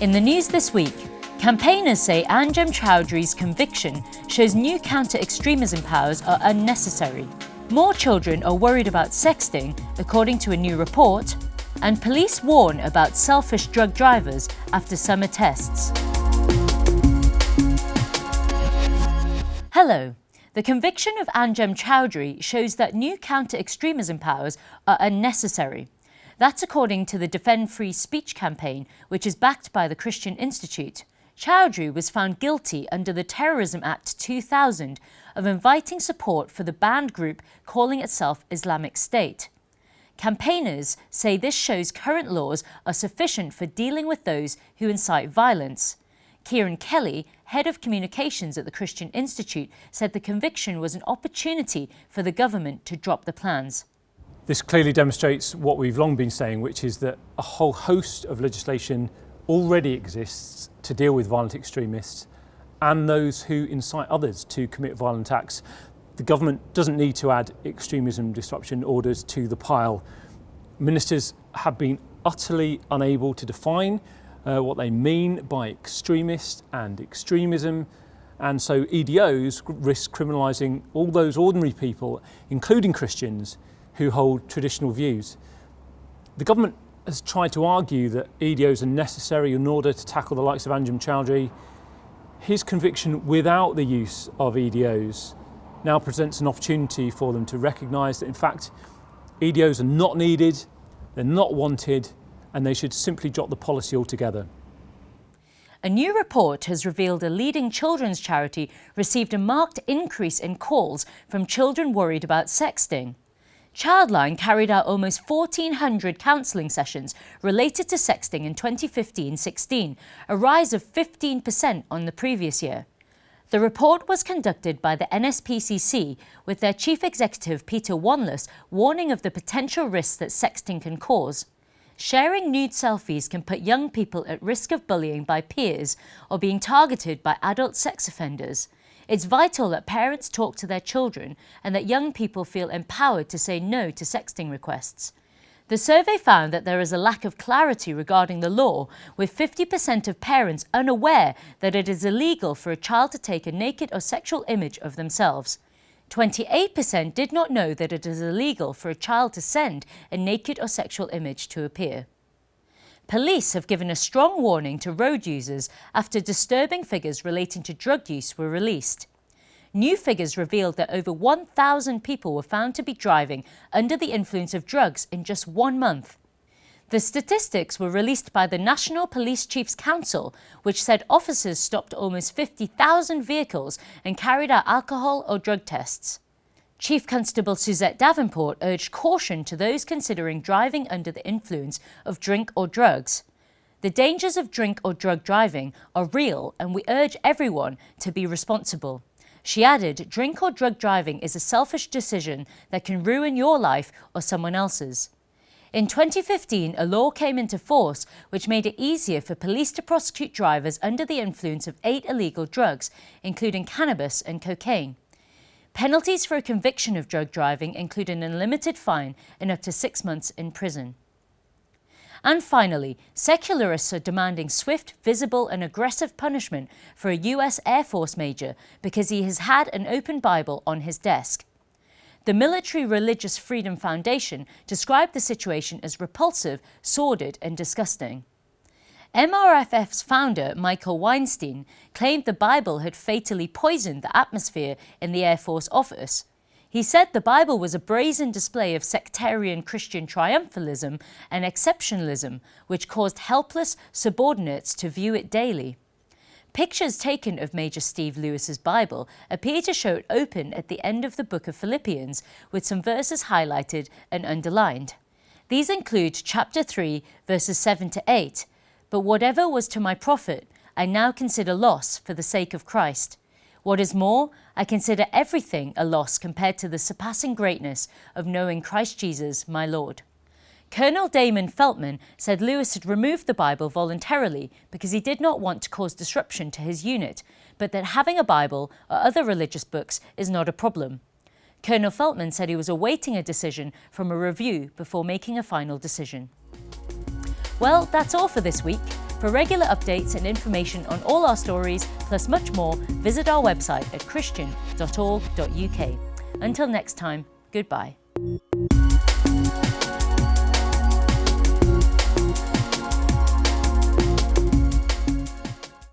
In the news this week, campaigners say Anjem Choudary's conviction shows new counter-extremism powers are unnecessary. More children are worried about sexting, according to a new report, and police warn about selfish drug drivers after summer tests. Hello. The conviction of Anjem Choudary shows that new counter-extremism powers are unnecessary. That's according to the Defend Free Speech campaign, which is backed by the Christian Institute. Choudary was found guilty under the Terrorism Act 2000 of inviting support for the banned group calling itself Islamic State. Campaigners say this shows current laws are sufficient for dealing with those who incite violence. Kieran Kelly, head of communications at the Christian Institute, said the conviction was an opportunity for the government to drop the plans. This clearly demonstrates what we've long been saying, which is that a whole host of legislation already exists to deal with violent extremists and those who incite others to commit violent acts. The government doesn't need to add extremism disruption orders to the pile. Ministers have been utterly unable to define what they mean by extremist and extremism, and so EDOs risk criminalising all those ordinary people, including Christians, who hold traditional views. The government has tried to argue that EDOs are necessary in order to tackle the likes of Anjem Choudary. His conviction without the use of EDOs now presents an opportunity for them to recognise that in fact EDOs are not needed, they're not wanted, and they should simply drop the policy altogether. A new report has revealed a leading children's charity received a marked increase in calls from children worried about sexting. Childline carried out almost 1,400 counselling sessions related to sexting in 2015-16, a rise of 15% on the previous year. The report was conducted by the NSPCC, with their chief executive Peter Wanless warning of the potential risks that sexting can cause. Sharing nude selfies can put young people at risk of bullying by peers or being targeted by adult sex offenders. It's vital that parents talk to their children and that young people feel empowered to say no to sexting requests. The survey found that there is a lack of clarity regarding the law, with 50% of parents unaware that it is illegal for a child to take a naked or sexual image of themselves. 28% did not know that it is illegal for a child to send a naked or sexual image to a peer. Police have given a strong warning to road users after disturbing figures relating to drug use were released. New figures revealed that over 1,000 people were found to be driving under the influence of drugs in just 1 month. The statistics were released by the National Police Chiefs Council, which said officers stopped almost 50,000 vehicles and carried out alcohol or drug tests. Chief Constable Suzette Davenport urged caution to those considering driving under the influence of drink or drugs. The dangers of drink or drug driving are real, and we urge everyone to be responsible. She added, drink or drug driving is a selfish decision that can ruin your life or someone else's. In 2015, a law came into force which made it easier for police to prosecute drivers under the influence of 8 illegal drugs, including cannabis and cocaine. Penalties for a conviction of drug driving include an unlimited fine and up to 6 months in prison. And finally, secularists are demanding swift, visible and aggressive punishment for a US Air Force major because he has had an open Bible on his desk. The Military Religious Freedom Foundation described the situation as repulsive, sordid and disgusting. MRFF's founder, Michael Weinstein, claimed the Bible had fatally poisoned the atmosphere in the Air Force office. He said the Bible was a brazen display of sectarian Christian triumphalism and exceptionalism, which caused helpless subordinates to view it daily. Pictures taken of Major Steve Lewis's Bible appear to show it open at the end of the book of Philippians, with some verses highlighted and underlined. These include chapter 3, verses 7 to 8. But whatever was to my profit, I now consider loss for the sake of Christ. What is more, I consider everything a loss compared to the surpassing greatness of knowing Christ Jesus, my Lord. Colonel Damon Feltman said Lewis had removed the Bible voluntarily because he did not want to cause disruption to his unit, but that having a Bible or other religious books is not a problem. Colonel Feltman said he was awaiting a decision from a review before making a final decision. Well, that's all for this week. For regular updates and information on all our stories, plus much more, visit our website at christian.org.uk. Until next time, goodbye.